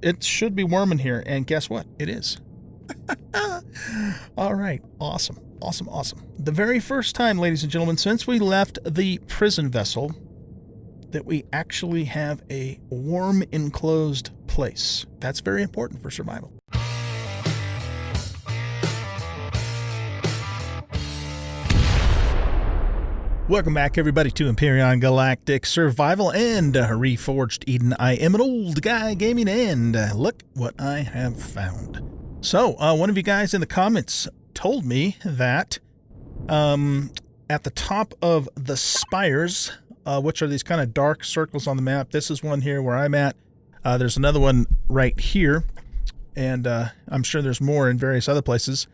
It should be warm in here, and guess what? It is. All right. Awesome. Awesome, awesome. The very first time, ladies and gentlemen, since we left the prison vessel, that we actually have a warm, enclosed place. That's very important for survival. Welcome back, everybody, to Empyrion Galactic Survival and Reforged Eden. I am an old guy gaming, and look what I have found. So, one of you guys in the comments told me that at the top of the spires, which are these kind of dark circles on the map, this is one here where I'm at. There's another one right here, and I'm sure there's more in various other places.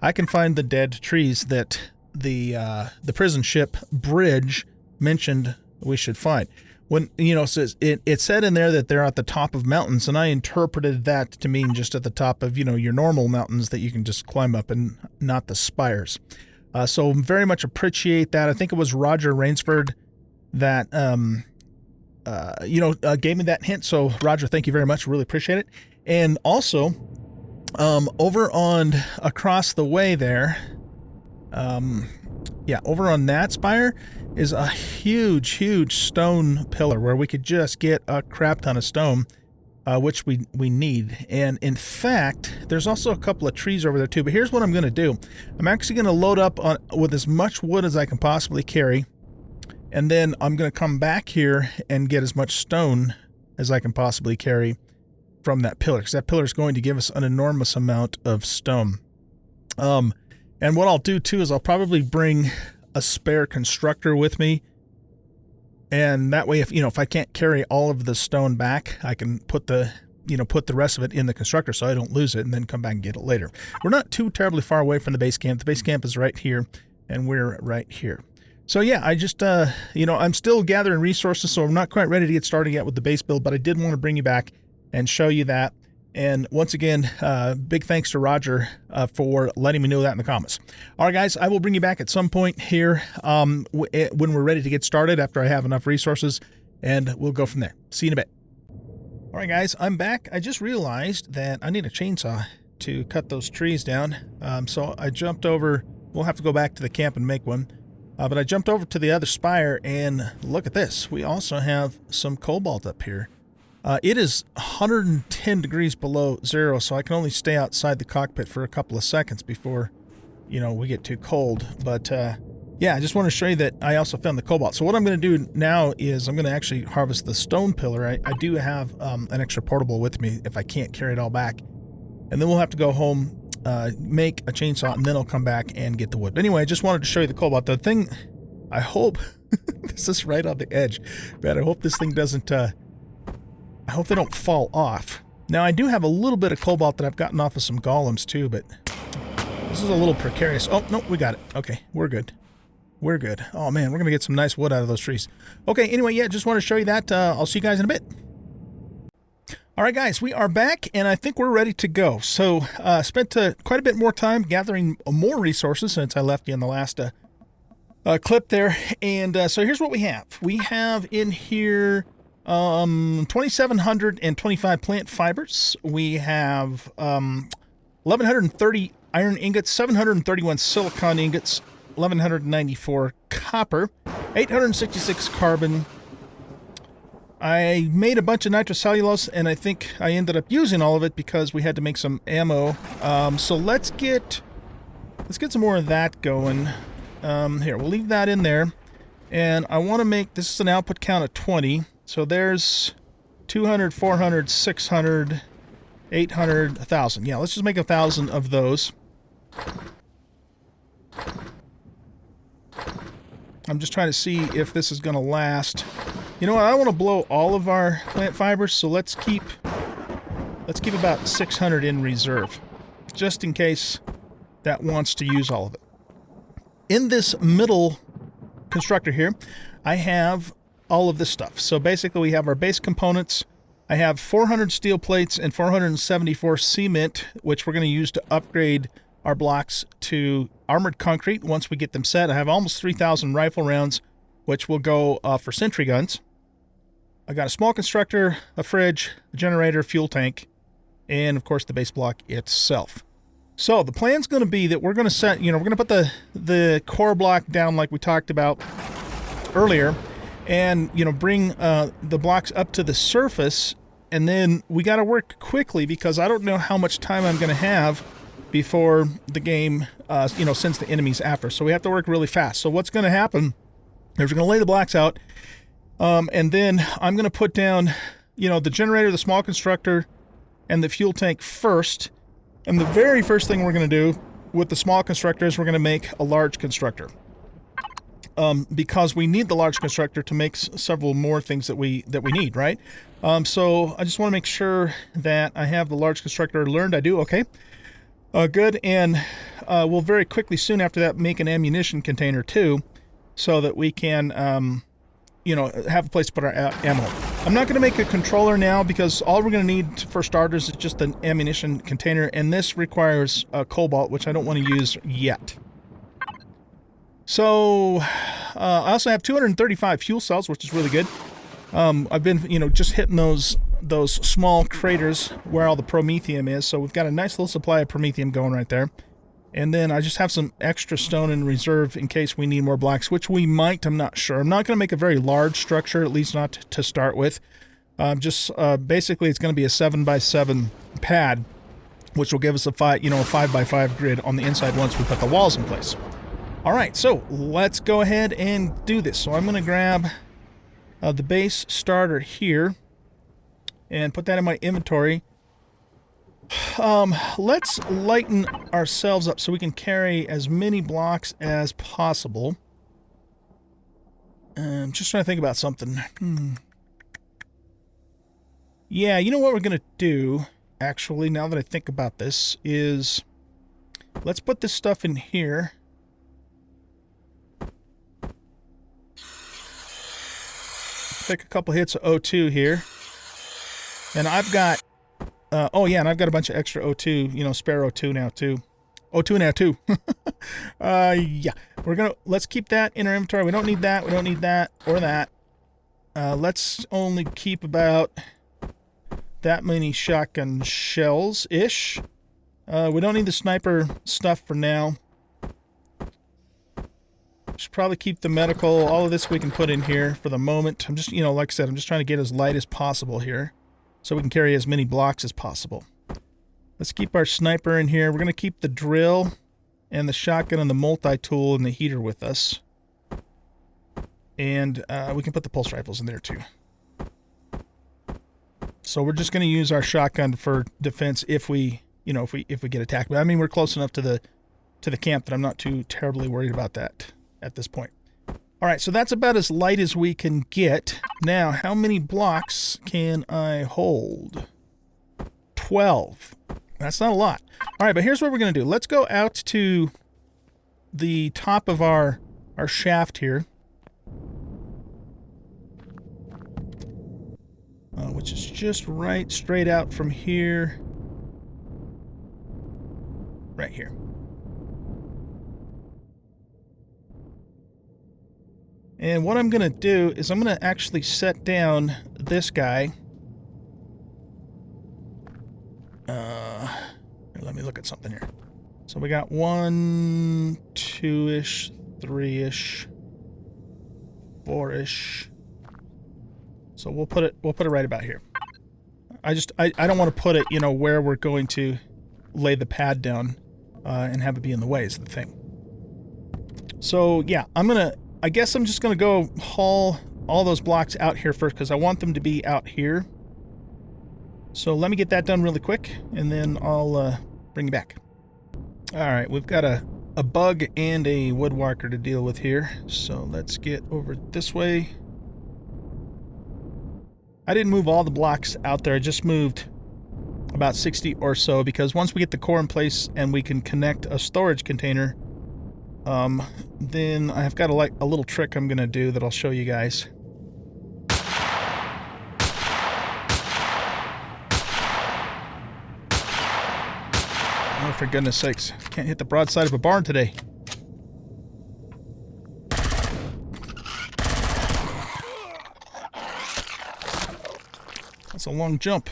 I can find the dead trees that the prison ship bridge mentioned we should find. When, you know, says it said in there that they're at the top of mountains, and I interpreted that to mean just at the top of, you know, your normal mountains that you can just climb up, and not the spires. So very much appreciate that. I think it was Roger Rainsford that gave me that hint. So Roger, thank you very much. Really appreciate it. And also over on across the way there, over on that spire is a huge stone pillar where we could just get a crap ton of stone, which we need. And in fact, there's also a couple of trees over there too. But here's what I'm going to do. I'm actually going to load up with as much wood as I can possibly carry, and then I'm going to come back here and get as much stone as I can possibly carry from that pillar, because that pillar is going to give us an enormous amount of stone. And what I'll do too is I'll probably bring a spare constructor with me, and that way, if I can't carry all of the stone back, I can put the rest of it in the constructor so I don't lose it, and then come back and get it later. We're not too terribly far away from the base camp. The base camp is right here, and we're right here. So yeah, I just I'm still gathering resources, so I'm not quite ready to get started yet with the base build, but I did want to bring you back and show you that. And once again, big thanks to Roger for letting me know that in the comments. All right, guys, I will bring you back at some point here when we're ready to get started, after I have enough resources, and we'll go from there. See you in a bit. All right, guys, I'm back. I just realized that I need a chainsaw to cut those trees down. So I jumped over. We'll have to go back to the camp and make one. But I jumped over to the other spire, and look at this. We also have some cobalt up here. It is 110 degrees below zero, so I can only stay outside the cockpit for a couple of seconds before, we get too cold. But, yeah, I just want to show you that I also found the cobalt. So what I'm going to do now is I'm going to actually harvest the stone pillar. I do have an extra portable with me if I can't carry it all back. And then we'll have to go home, make a chainsaw, and then I'll come back and get the wood. But anyway, I just wanted to show you the cobalt. The thing, I hope, this is right on the edge, but I hope this thing doesn't... I hope they don't fall off. Now, I do have a little bit of cobalt that I've gotten off of some golems too, but this is a little precarious. Oh, no, we got it. Okay, we're good. We're good. Oh, man, we're going to get some nice wood out of those trees. Okay, anyway, yeah, just want to show you that. I'll see you guys in a bit. All right, guys, we are back, and I think we're ready to go. So, spent quite a bit more time gathering more resources since I left you in the last clip there. And so here's what we have. We have in here... 2,725 plant fibers. We have 1,130 iron ingots, 731 silicon ingots, 1,194 copper, 866 carbon. I made a bunch of nitrocellulose, and I think I ended up using all of it because we had to make some ammo. So let's get some more of that going. Here, we'll leave that in there, and I want to make this is an output count of 20. So there's 200, 400, 600, 800, 1,000. Yeah, let's just make 1,000 of those. I'm just trying to see if this is going to last. You know what? I don't want to blow all of our plant fibers, so let's keep about 600 in reserve, just in case that wants to use all of it. In this middle constructor here, I have all of this stuff. So basically we have our base components. I have 400 steel plates and 474 cement, which we're going to use to upgrade our blocks to armored concrete once we get them set. I have almost 3,000 rifle rounds, which will go for sentry guns. I got a small constructor, a fridge, a generator, fuel tank, and of course the base block itself. So the plan's going to be that we're going to set, we're going to put the core block down like we talked about earlier, and bring the blocks up to the surface, and then we got to work quickly because I don't know how much time I'm going to have before the game sends the enemies after. So we have to work really fast. So what's going to happen is we're going to lay the blocks out, and then I'm going to put down the generator, the small constructor, and the fuel tank first. And the very first thing we're going to do with the small constructor is we're going to make a large constructor. Because we need the large constructor to make several more things that we need, right? So I just want to make sure that I have the large constructor learned. I do, okay. Good, and we'll very quickly soon after that make an ammunition container too, so that we can, have a place to put our ammo. I'm not going to make a controller now because all we're going to need for starters is just an ammunition container, and this requires cobalt, which I don't want to use yet. So, I also have 235 fuel cells, which is really good. I've been, just hitting those small craters where all the promethium is, so we've got a nice little supply of promethium going right there. And then I just have some extra stone in reserve in case we need more blocks, which we might, I'm not sure. I'm not going to make a very large structure, at least not to start with. Basically it's going to be a 7x7 pad, which will give us a 5x5 grid on the inside once we put the walls in place. All right, so let's go ahead and do this. So I'm going to grab the base starter here and put that in my inventory. Let's lighten ourselves up so we can carry as many blocks as possible. I'm just trying to think about something. Yeah, you know what we're going to do, actually, now that I think about this, is let's put this stuff in here. Take a couple hits of O2 here. And I've got, and I've got a bunch of extra O2, spare O2 now too. O2 now too. Yeah, let's keep that in our inventory. We don't need that, we don't need that, or that. Let's only keep about that many shotgun shells-ish. We don't need the sniper stuff for now. Should probably keep the medical. All of this we can put in here for the moment. I'm just, like I said, I'm just trying to get as light as possible here so we can carry as many blocks as possible. Let's keep our sniper in here. We're going to keep the drill and the shotgun and the multi-tool and the heater with us. And we can put the pulse rifles in there too. So we're just going to use our shotgun for defense if we get attacked. But I mean, we're close enough to the camp that I'm not too terribly worried about that at this point. All right, so that's about as light as we can get. Now, how many blocks can I hold? 12. That's not a lot. All right, but here's what we're going to do. Let's go out to the top of our shaft here, which is just right straight out from here. Right here. And what I'm going to do is I'm going to actually set down this guy. Let me look at something here. So we got 1, 2-ish, 3-ish, 4-ish. So we'll put it right about here. I don't want to put it, where we're going to lay the pad down and have it be in the way is the thing. So yeah, I guess I'm just going to go haul all those blocks out here first because I want them to be out here. So let me get that done really quick, and then I'll bring you back. All right, we've got a bug and a woodwalker to deal with here. So let's get over this way. I didn't move all the blocks out there. I just moved about 60 or so because once we get the core in place and we can connect a storage container, then I've got a little trick I'm going to do that I'll show you guys. Oh, for goodness sakes. Can't hit the broadside of a barn today. That's a long jump.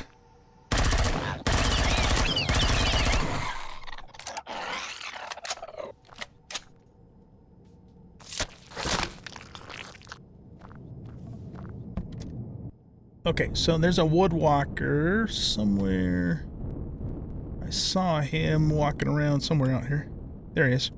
Okay, so there's a woodwalker somewhere. I saw him walking around somewhere out here. There he is.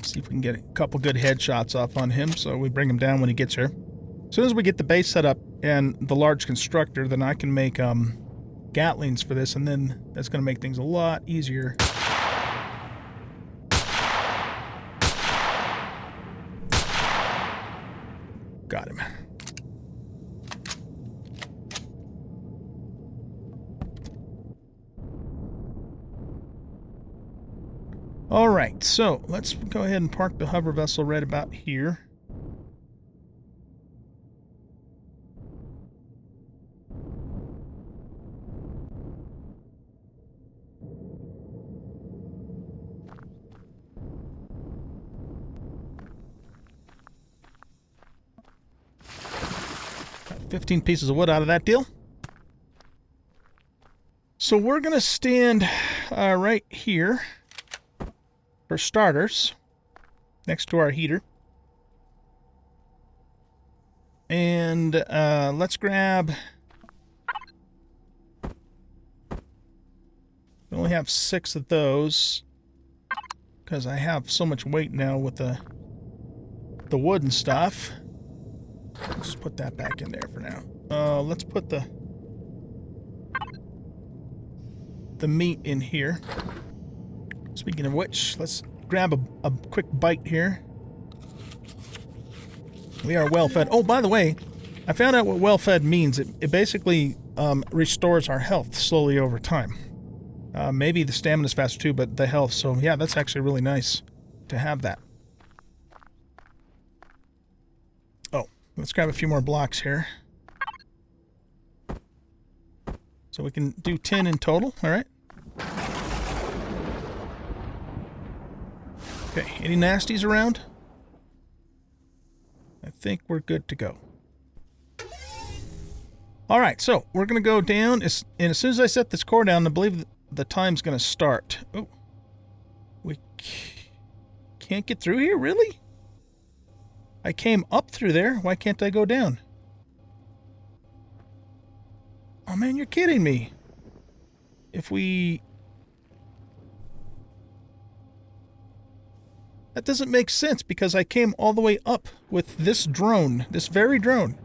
See if we can get a couple good headshots off on him so we bring him down when he gets here. As soon as we get the base set up and the large constructor, then I can make Gatlings for this, and then that's going to make things a lot easier. Got him. All right, so let's go ahead and park the hover vessel right about here. Got 15 pieces of wood out of that deal. So we're going to stand right here. For starters, next to our heater. And let's grab... We only have 6 of those because I have so much weight now with the wood and stuff. Let's just put that back in there for now. Let's put the meat in here. Speaking of which, let's grab a quick bite here. We are well fed. Oh, by the way, I found out what well fed means. It basically restores our health slowly over time. Maybe the stamina's faster too, but the health. So yeah, that's actually really nice to have that. Oh, let's grab a few more blocks here. So we can do 10 in total, all right? Okay, any nasties around? I think we're good to go. Alright, so we're going to go down, and as soon as I set this core down, I believe the time's going to start. Oh, we can't get through here, really? I came up through there, why can't I go down? Oh man, you're kidding me. If we... That doesn't make sense because I came all the way up with this drone, this very drone.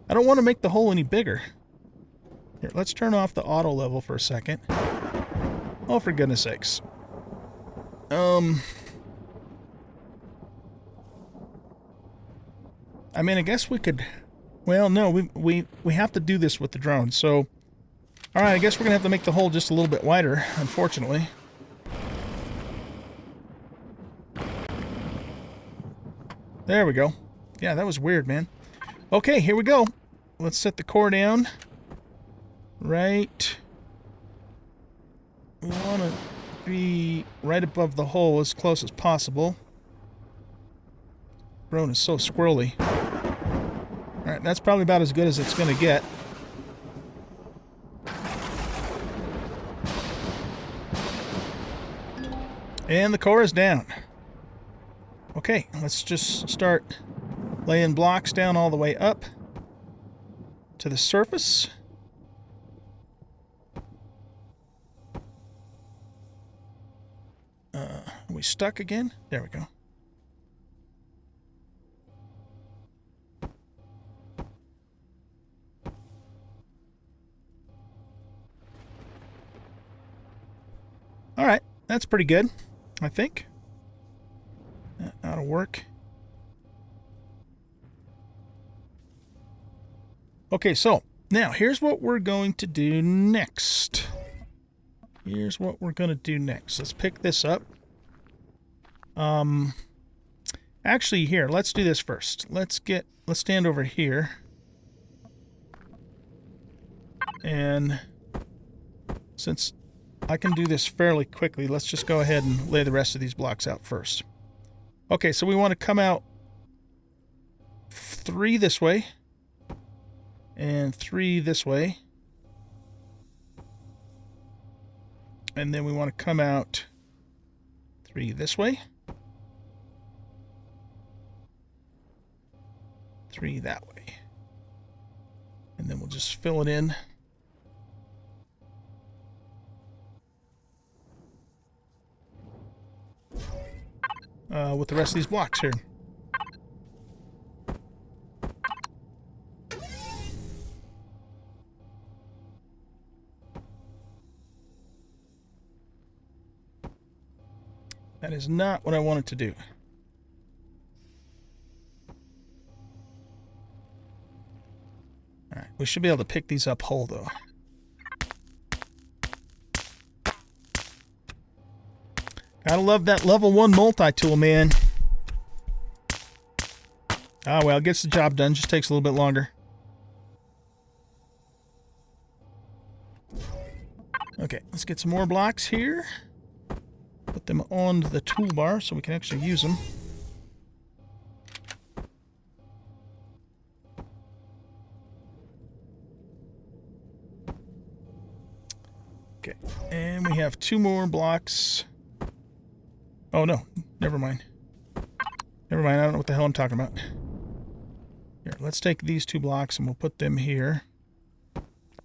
I don't want to make the hole any bigger. Here, let's turn off the auto level for a second. Oh, for goodness sakes. I mean, I guess we could... Well, no, we have to do this with the drone, so... Alright, I guess we're going to have to make the hole just a little bit wider, unfortunately. There we go. Yeah, that was weird, man. Okay, here we go. Let's set the core down. Right. We want to be right above the hole as close as possible. Drone is so squirrely. Alright, that's probably about as good as it's going to get. And the core is down. Okay, let's just start laying blocks down all the way up to the surface. Are we stuck again? There we go. All right, that's pretty good, I think. That ought to work. Okay, so now here's what we're going to do next. Here's what we're going to do next. Let's pick this up. Actually, here, let's do this first. Let's stand over here. And since I can do this fairly quickly, let's just go ahead and lay the rest of these blocks out first. Okay, so we want to come out 3 this way and 3 this way. And then we want to come out 3 this way. 3 that way. And then we'll just fill it in. With the rest of these blocks here. That is not what I wanted to do. Alright, we should be able to pick these up whole, though. Gotta love that level 1 multi-tool, man. Ah, well, it gets the job done. Just takes a little bit longer. Okay, let's get some more blocks here. Put them on the toolbar so we can actually use them. Okay, and we have 2 more blocks. Oh, no. Never mind. Never mind. I don't know what the hell I'm talking about. Here, let's take these 2 blocks and we'll put them here.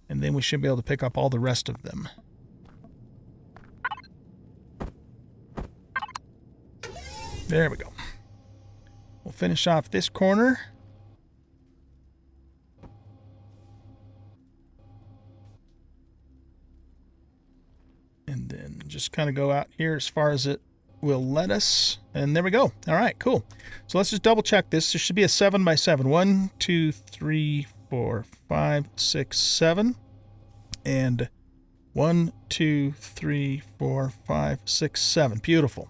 And then we should be able to pick up all the rest of them. There we go. We'll finish off this corner. And then just kind of go out here as far as it will let us. And there we go. All right, cool. So let's just double check this. There should be a 7 by 7. 1, 2, 3, 4, 5, 6, 7. And 1, 2, 3, 4, 5, 6, 7. Beautiful.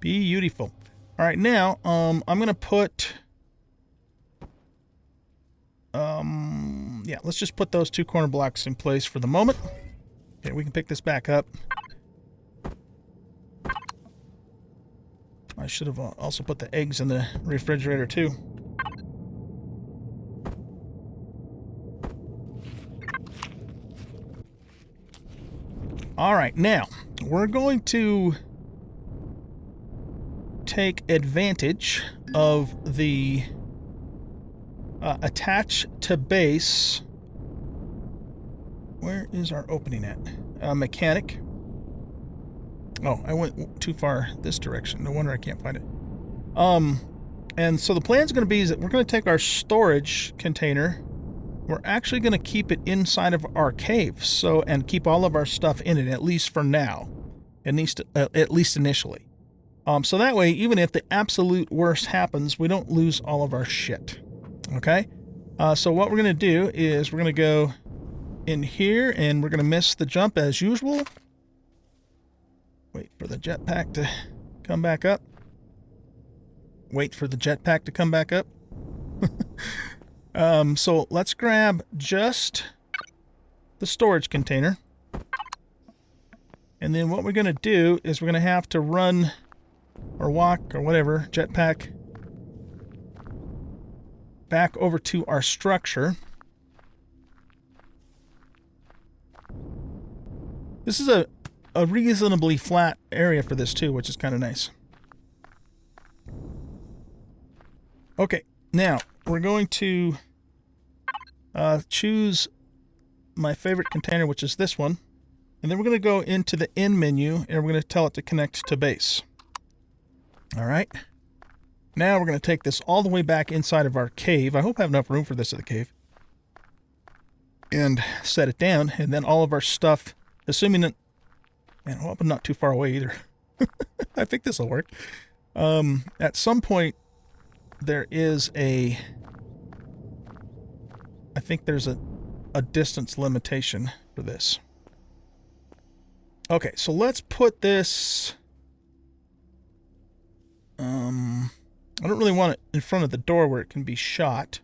Beautiful. All right, now I'm going to put... yeah, let's just put those 2 corner blocks in place for the moment. Okay, we can pick this back up. I should have also put the eggs in the refrigerator too. All right, now we're going to take advantage of the attach to base. Where is our opening at? Mechanic. Oh, I went too far this direction. No wonder I can't find it. And so the plan's going to be is that we're going to take our storage container. We're actually going to keep it inside of our cave, so and keep all of our stuff in it, at least for now, at least initially. So that way, even if the absolute worst happens, we don't lose all of our shit. Okay? So what we're going to do is we're going to go in here, and we're going to miss the jump as usual. Wait for the jetpack to come back up. Wait for the jetpack to come back up. So let's grab just the storage container. And then what we're going to do is we're going to have to run or walk or whatever, jetpack, back over to our structure. This is a reasonably flat area for this too, which is kind of nice. Okay, now we're going to choose my favorite container, which is this one. And then we're going to go into the end menu and we're going to tell it to connect to base. All right. Now we're going to take this all the way back inside of our cave. I hope I have enough room for this in the cave. And set it down. And then all of our stuff, assuming that... Man, I hope I'm not too far away either. I think this will work. At some point, there is a... I think there's a distance limitation for this. Okay, so let's put this... I don't really want it in front of the door where it can be shot.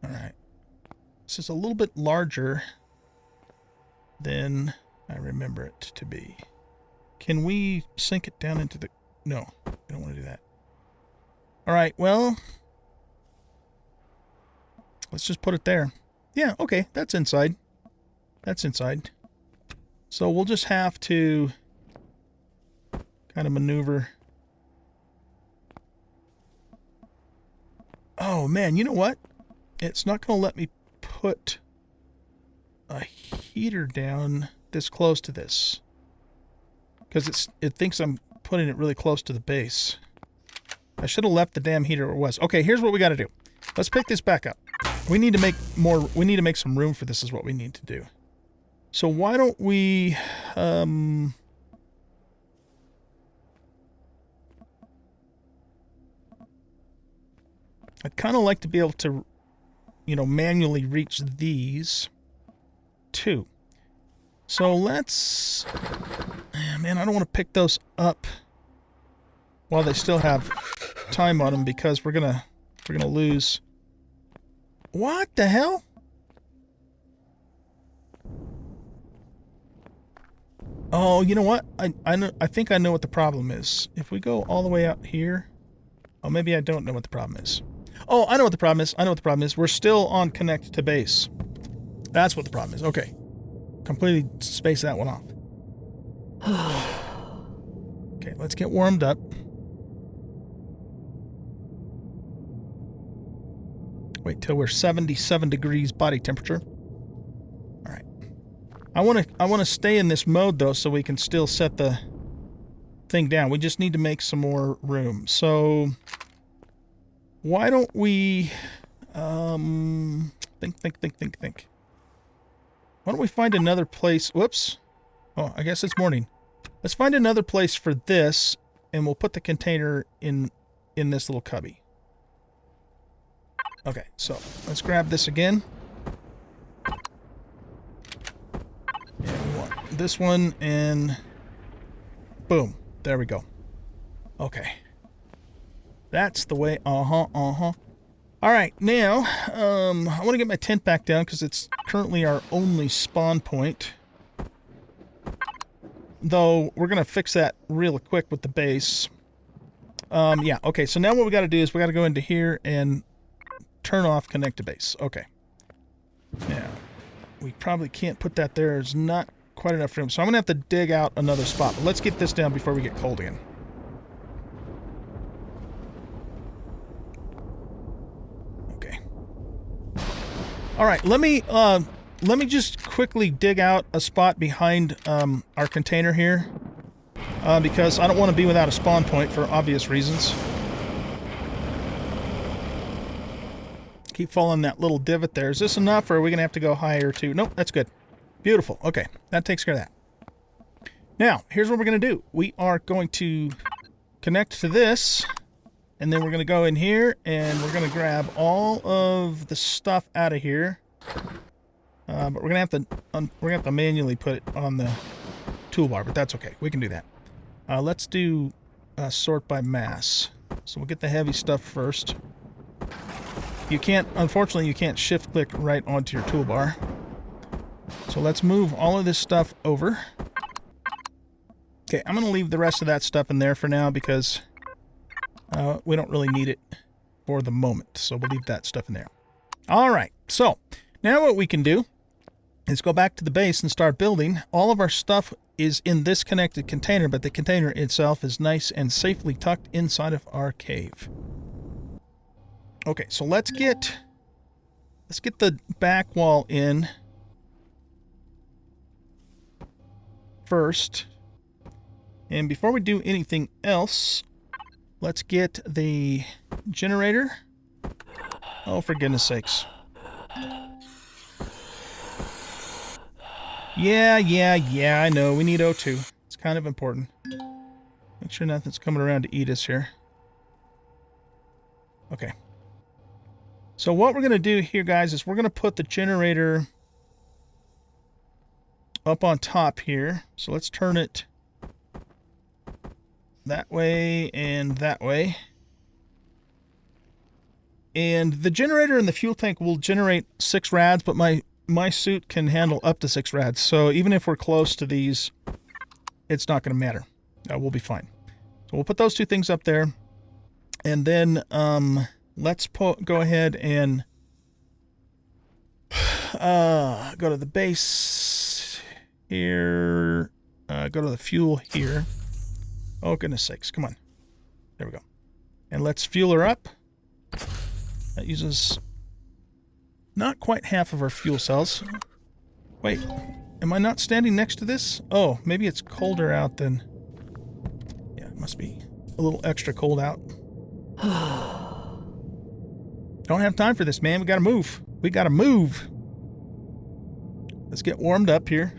Alright. This is a little bit larger than I remember it to be. Can we sink it down into the... No, I don't want to do that. Alright, well... Let's just put it there. Yeah, okay, that's inside. That's inside. So we'll just have to kind of maneuver. Oh, man, you know what? It's not going to let me put a heater down this close to this. Because it thinks I'm putting it really close to the base. I should have left the damn heater where it was. Okay, here's what we got to do. Let's pick this back up. We need to make more. We need to make some room for this is what we need to do. So why don't we... I'd kind of like to be able to, you know, manually reach these too. So let's... Man, I don't want to pick those up while they still have time on them because we're gonna lose. What the hell? Oh, you know what? I think I know what the problem is. If we go all the way out here, oh, maybe I don't know what the problem is. Oh, I know what the problem is. I know what the problem is. We're still on connect to base. That's what the problem is. Okay, completely space that one off. Okay, let's get warmed up. Wait till we're 77 degrees body temperature. All right. I want to stay in this mode though, so we can still set the thing down. We just need to make some more room. So why don't we think. Why don't we find another place? Whoops. Oh, I guess it's morning. Let's find another place for this, and we'll put the container in this little cubby. Okay, so let's grab this again. And we want this one, and boom. There we go. Okay. That's the way. All right, now, I want to get my tent back down because it's currently our only spawn point. Though, we're going to fix that real quick with the base. Yeah, okay, so now what we got to do is we got to go into here and turn off connect to base. Okay. Now, we probably can't put that there. There's not quite enough room. So I'm going to have to dig out another spot. But let's get this down before we get cold again. Okay. All right, let me just quickly dig out a spot behind our container here. Because I don't want to be without a spawn point for obvious reasons. Keep following that little divot there. Is this enough, or are we going to have to go higher too? Nope, that's good. Beautiful. Okay, that takes care of that. Now, here's what we're going to do. We are going to connect to this, and then we're going to go in here, and we're going to grab all of the stuff out of here. But we're going to have to manually put it on the toolbar, but that's okay. We can do that. Let's do sort by mass. So we'll get the heavy stuff first. Unfortunately, you can't shift click right onto your toolbar. So let's move all of this stuff over. Okay, I'm going to leave the rest of that stuff in there for now because we don't really need it for the moment. So we'll leave that stuff in there. All right, so now what we can do is go back to the base and start building. All of our stuff is in this connected container, but the container itself is nice and safely tucked inside of our cave. Okay, so let's get the back wall in first. And before we do anything else, let's get the generator. Oh, for goodness sakes. Yeah, I know. We need O2. It's kind of important. Make sure nothing's coming around to eat us here. Okay. So what we're going to do here, guys, is we're going to put the generator up on top here. So let's turn it that way and that way. And the generator and the fuel tank will generate 6 rads, but my suit can handle up to 6 rads. So even if we're close to these, it's not going to matter. We'll be fine. So we'll put those 2 things up there. And then let's go ahead and Go to the base here. Go to the fuel here. Oh, goodness sakes. Come on. There we go. And let's fuel her up. That uses not quite half of our fuel cells. Wait, am I not standing next to this? Oh, maybe it's colder out than... Yeah, it must be a little extra cold out. Don't have time for this, man. We gotta move. We gotta move. Let's get warmed up here.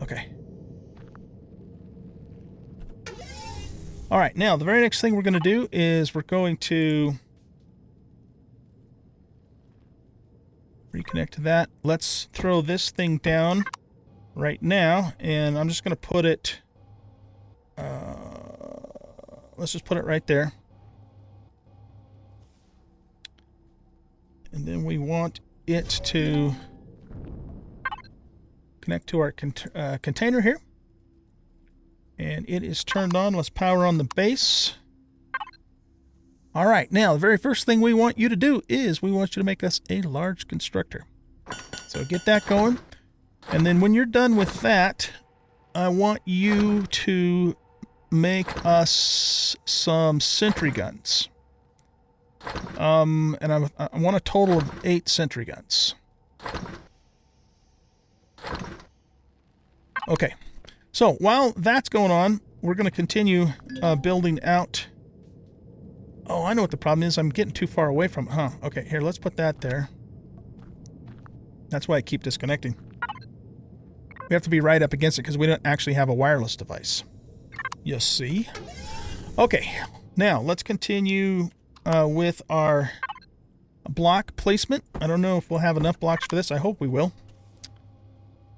Okay. All right, now the very next thing we're going to do is we're going to reconnect to that. Let's throw this thing down right now, and I'm just going to put it, let's just put it right there. And then we want it to connect to our container here. And it is turned on. Let's power on the base. All right, now the very first thing we want you to do is we want you to make us a large constructor. So get that going. And then when you're done with that, I want you to make us some sentry guns. And I want a total of 8 sentry guns. Okay. So while that's going on, we're going to continue building out. Oh, I know what the problem is. I'm getting too far away from it. Huh. Okay, here, let's put that there. That's why I keep disconnecting. We have to be right up against it because we don't actually have a wireless device. You see? Okay, now let's continue with our block placement. I don't know if we'll have enough blocks for this. I hope we will.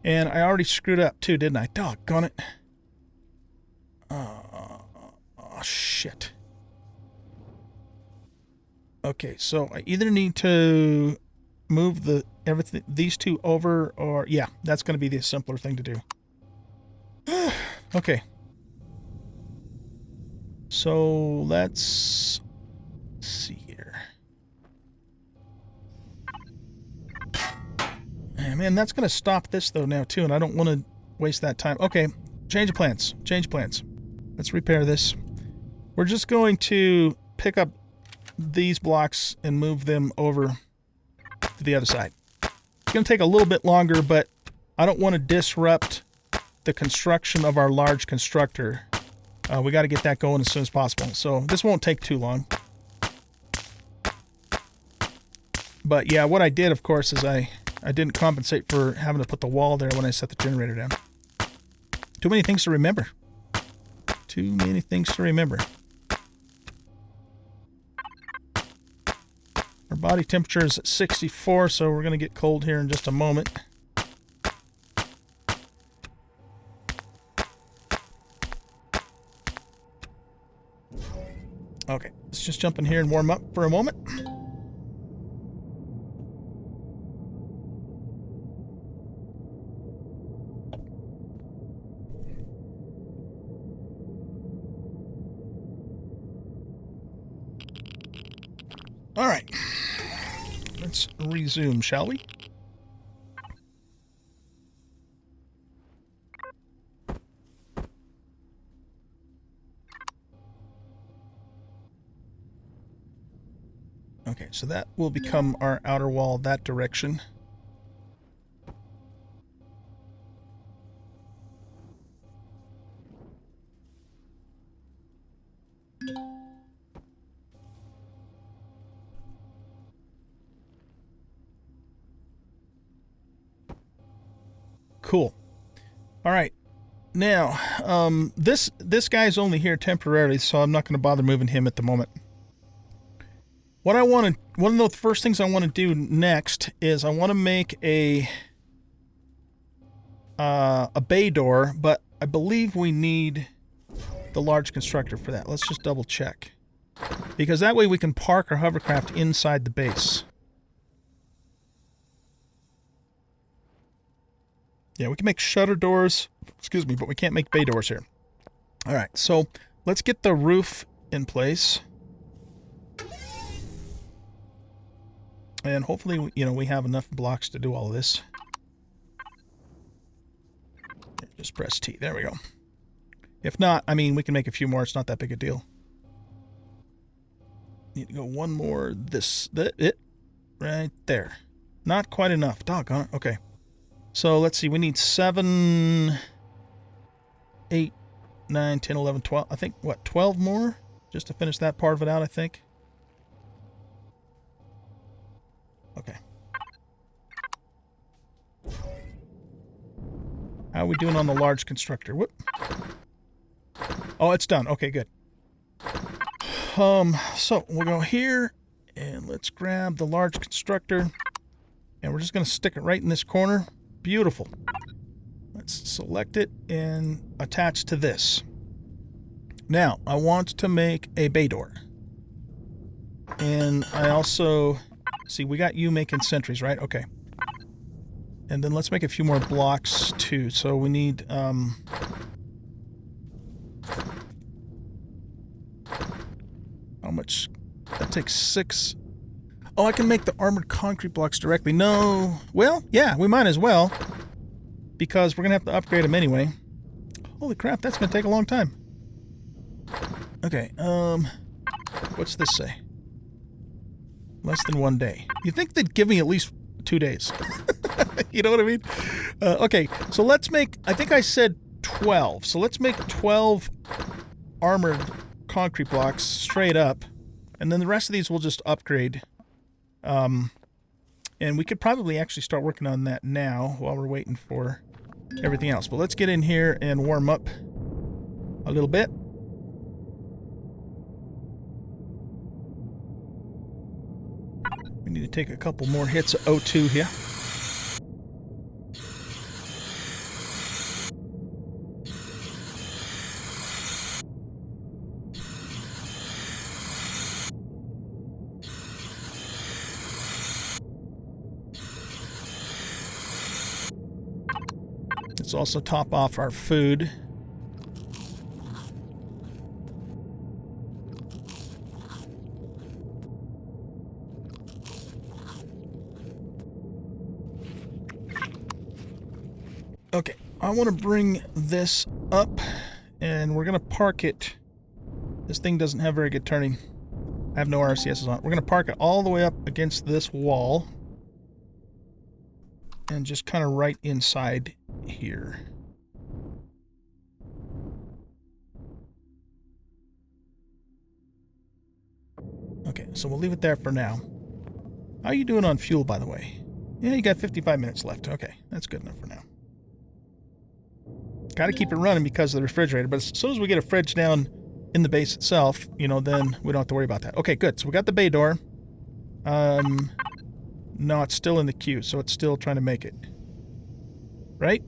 And I already screwed up too, didn't I? Doggone it. Oh, shit. Okay, so I either need to move these two over, or yeah, that's going to be the simpler thing to do. Okay. So let's see here. Man, that's going to stop this, though, now, too, and I don't want to waste that time. Okay, change of plans. Change of plans. Let's repair this. We're just going to pick up these blocks and move them over to the other side. It's going to take a little bit longer, but I don't want to disrupt the construction of our large constructor. We got to get that going as soon as possible. So this won't take too long. But yeah, what I did, of course, is I didn't compensate for having to put the wall there when I set the generator down. Too many things to remember. Too many things to remember. Our body temperature is at 64, so we're going to get cold here in just a moment. Okay, let's just jump in here and warm up for a moment. All right, let's resume, shall we? Okay, so that will become our outer wall that direction. Cool. All right. Now, this guy's only here temporarily, so I'm not going to bother moving him at the moment. What I want to, one of the first things I want to do next is I want to make a bay door, but I believe we need the large constructor for that. Let's just double check, because that way we can park our hovercraft inside the base. Yeah, we can make shutter doors, excuse me, but we can't make bay doors here. All right, so let's get the roof in place. And hopefully, you know, we have enough blocks to do all of this. Just press T. There we go. If not, I mean, we can make a few more. It's not that big a deal. Need to go one more. It. Right there. Not quite enough. Doggone it. Okay. So let's see. We need 7, 8, 9, 10, 11, 12. I think, what, 12 more? Just to finish that part of it out, I think. Okay. How are we doing on the large constructor? Whoop. Oh, it's done. Okay, good. So we'll go here and let's grab the large constructor and we're just going to stick it right in this corner. Beautiful. Let's select it and attach to this. Now, I want to make a bay door. And I also... See, we got you making sentries, right? Okay. And then let's make a few more blocks, too. So we need... How much? That takes 6. Oh, I can make the armored concrete blocks directly. No. Well, yeah, we might as well. Because we're going to have to upgrade them anyway. Holy crap, that's going to take a long time. Okay, what's this say? Less than 1 day. You'd think they'd give me at least 2 days. You know what I mean? Okay, so let's make... I think I said 12. So let's make 12 armored concrete blocks straight up. And then the rest of these we'll just upgrade. And we could probably actually start working on that now while we're waiting for everything else. But let's get in here and warm up a little bit. We need to take a couple more hits of O2 here. Let's also top off our food. Okay, I want to bring this up, and we're going to park it. This thing doesn't have very good turning. I have no RCSs on it. We're going to park it all the way up against this wall. And just kind of right inside here. Okay, so we'll leave it there for now. How are you doing on fuel, by the way? Yeah, you got 55 minutes left. Okay, that's good enough for now. Got to keep it running because of the refrigerator, but as soon as we get a fridge down in the base itself, you know, then we don't have to worry about that. Okay, good. So we got the bay door. No, it's still in the queue, so it's still trying to make it. Right?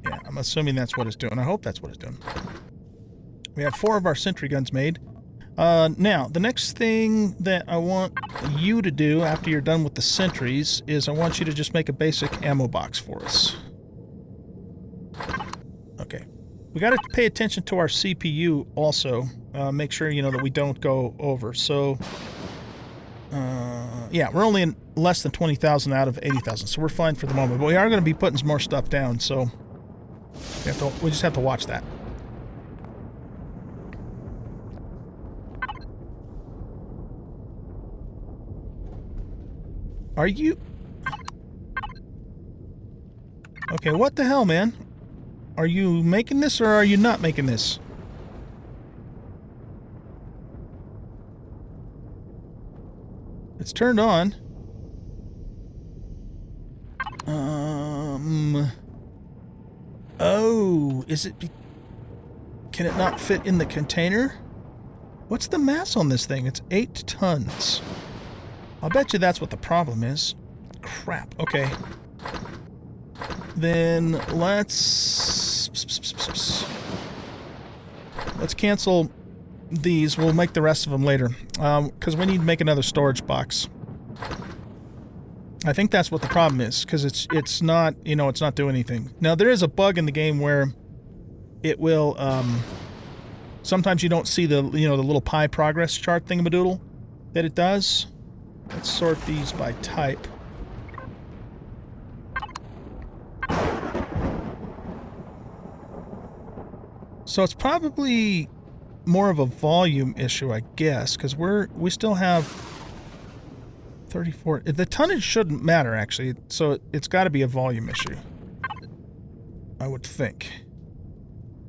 Yeah, I'm assuming that's what it's doing. I hope that's what it's doing. We have 4 of our sentry guns made. Now, the next thing that I want you to do after you're done with the sentries is I want you to just make a basic ammo box for us. Okay. We got to pay attention to our CPU also. Make sure, you know, that we don't go over. So, yeah, we're only in less than 20,000 out of 80,000, so we're fine for the moment. But we are going to be putting some more stuff down, so we just have to watch that. Are you... Okay, what the hell, man? Are you making this or are you not making this? It's turned on. Oh, is it... Can it not fit in the container? What's the mass on this thing? It's 8 tons. I'll bet you that's what the problem is. Crap. Okay. Then let's cancel these. We'll make the rest of them later. Because we need to make another storage box. I think that's what the problem is, because it's not, you know, it's not doing anything. Now, there is a bug in the game where it will, sometimes you don't see the, you know, the little pie progress chart thingamadoodle that it does. Let's sort these by type. So it's probably more of a volume issue, I guess, because we still have 34. The tonnage shouldn't matter, actually, so it's got to be a volume issue, I would think.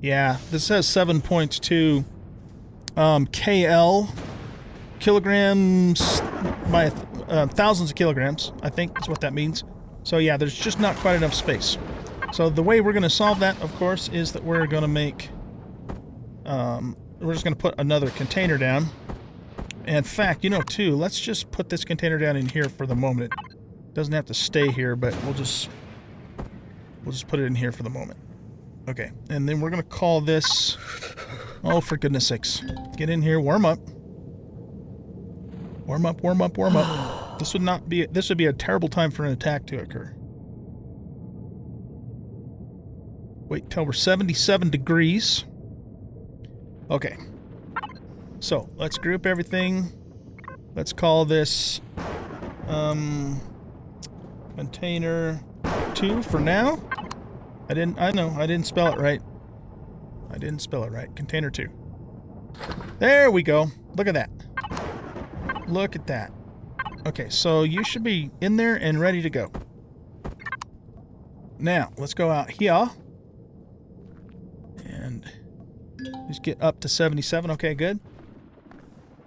Yeah, this says 7.2 KL, kilograms by thousands of kilograms, I think is what that means. So yeah, there's just not quite enough space. So the way we're going to solve that, of course, is that we're going to make... we're just going to put another container down. In fact, you know, too, let's just put this container down in here for the moment. It doesn't have to stay here, but we'll just put it in here for the moment. Okay, and then we're going to call this... Oh, for goodness sakes. Get in here, warm up. Warm up, warm up, warm up. This would be a terrible time for an attack to occur. Wait till we're 77 degrees. Okay. So, let's group everything. Let's call this container 2 for now. I didn't spell it right. I didn't spell it right. Container 2. There we go. Look at that. Look at that. Okay, so you should be in there and ready to go. Now, let's go out here. And just get up to 77. Okay, good.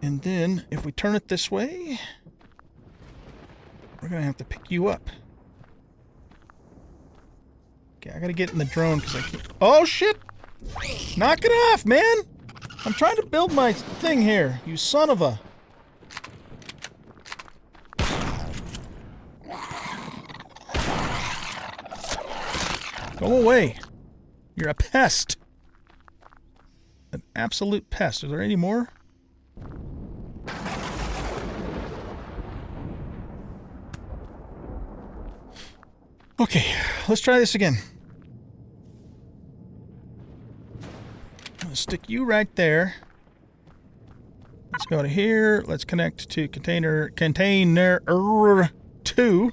And then, if we turn it this way, we're going to have to pick you up. Okay, I got to get in the drone because I can't... Oh, shit! Knock it off, man! I'm trying to build my thing here, you son of a... Go away. You're a pest. An absolute pest. Are there any more? Okay, let's try this again. I'm going to stick you right there. Let's go to here. Let's connect to container 2.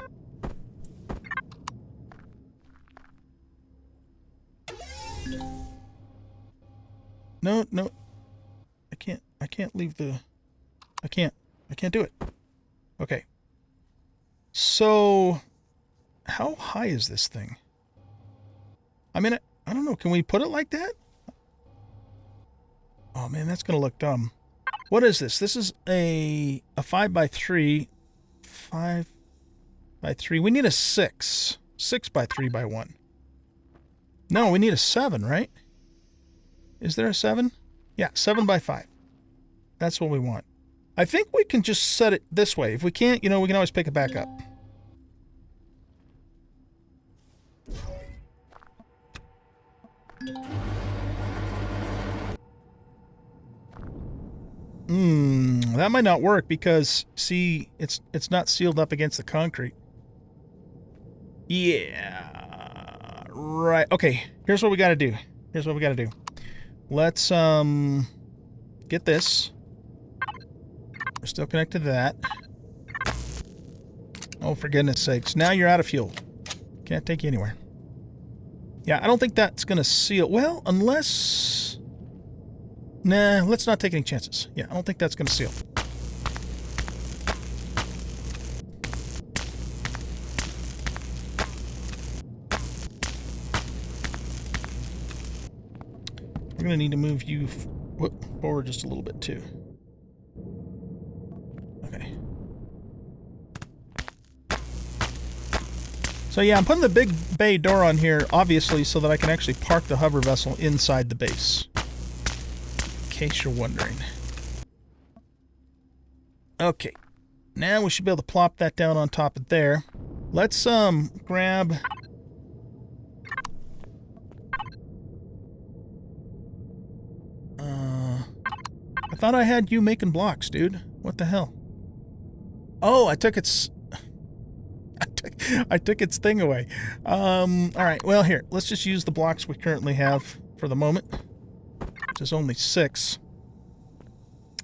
No. I can't leave the... I can't do it. Okay. So... How high is this thing? I mean, I don't know. Can we put it like that? Oh, man, that's going to look dumb. What is this? This is a 5x3. 5x3. We need a 6. 6x3x1. No, we need a 7, right? Is there a 7? Yeah, 7x5. That's what we want. I think we can just set it this way. If we can't, you know, we can always pick it back up. That might not work because, see, it's not sealed up against the concrete. Yeah. Right. Okay. Here's what we got to do. Let's, get this. We're still connected to that. Oh, for goodness sakes. Now you're out of fuel. Can't take you anywhere. Yeah, I don't think that's going to seal. Well, unless... Nah, let's not take any chances. Yeah, I don't think that's going to seal. We're going to need to move you forward just a little bit, too. Okay. So yeah, I'm putting the big bay door on here, obviously, so that I can actually park the hover vessel inside the base. In case you're wondering. Okay. Now we should be able to plop that down on top of there. Let's, grab... I thought I had you making blocks, dude. What the hell? Oh, I took its... I took its thing away. Alright, well here, let's just use the blocks we currently have for the moment. Which is only 6.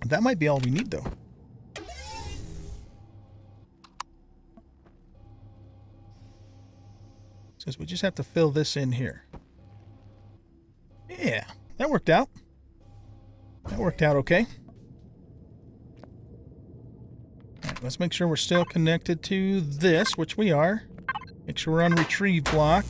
That might be all we need, though. Says we just have to fill this in here. Yeah, that worked out. That worked out okay. All right, let's make sure we're still connected to this, which we are. Make sure we're on retrieve block.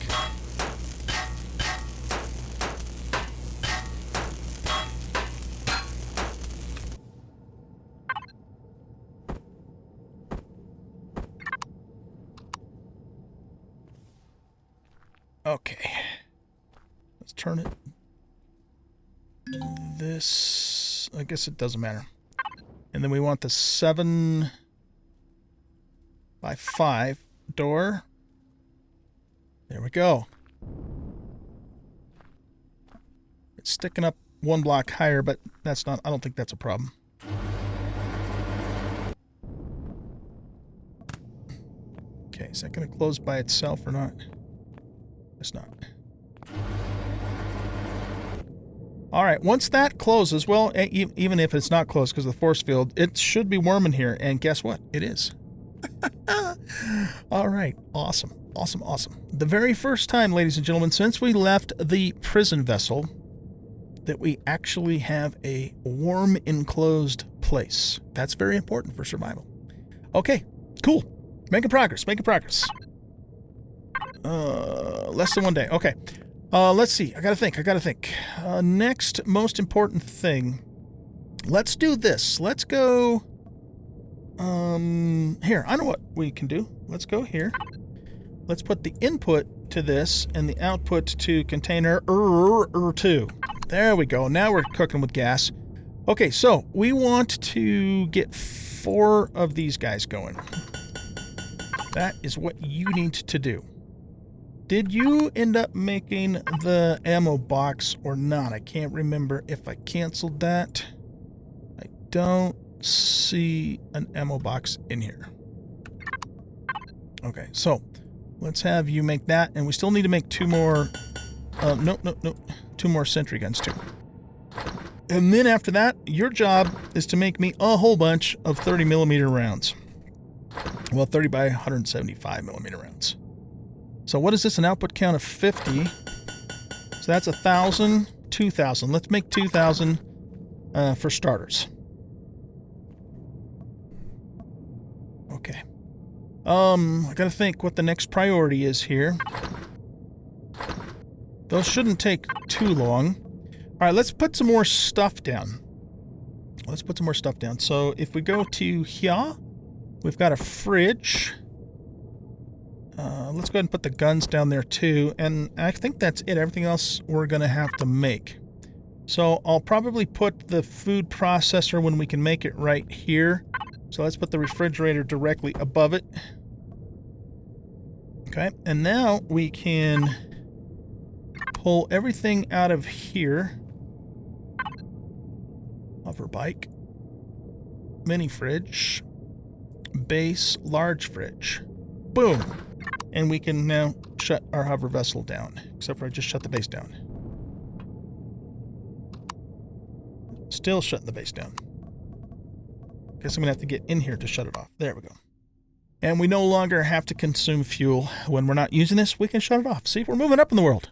Okay. Let's turn it. This, I guess it doesn't matter. And then we want the 7 by 5 door. There we go. It's sticking up 1 block higher, but that's not, I don't think that's a problem. Okay, is that going to close by itself or not? It's not. All right, once that closes, well, even if it's not closed because of the force field, it should be warm in here, and guess what? It is. All right, awesome, awesome, awesome. The very first time, ladies and gentlemen, since we left the prison vessel, that we actually have a warm, enclosed place. That's very important for survival. Okay, cool. Making progress, making progress. Less than 1 day. Okay. Let's see. I gotta think. Next most important thing. Let's do this. Let's go... here. I know what we can do. Let's go here. Let's put the input to this and the output to container 2. There we go. Now we're cooking with gas. Okay, so we want to get 4 of these guys going. That is what you need to do. Did you end up making the ammo box or not? I can't remember if I canceled that. I don't see an ammo box in here. Okay, so let's have you make that, and we still need to make 2 more... nope. 2 more sentry guns, too. And then after that, your job is to make me a whole bunch of 30mm rounds. Well, 30 by 175mm rounds. So what is this? An output count of 50. So that's 1,000, 2,000. Let's make 2,000 for starters. Okay. I gotta think what the next priority is here. Those shouldn't take too long. All right, let's put some more stuff down. Let's put some more stuff down. So if we go to here, we've got a fridge. Let's go ahead and put the guns down there too, and I think that's it. Everything else we're going to have to make. So I'll probably put the food processor when we can make it right here. So let's put the refrigerator directly above it. Okay, and now we can pull everything out of here. Hover bike. Mini fridge. Base large fridge. Boom! And we can now shut our hover vessel down. Except for I just shut the base down. Still shutting the base down. Guess I'm going to have to get in here to shut it off. There we go. And we no longer have to consume fuel. When we're not using this, we can shut it off. See, we're moving up in the world.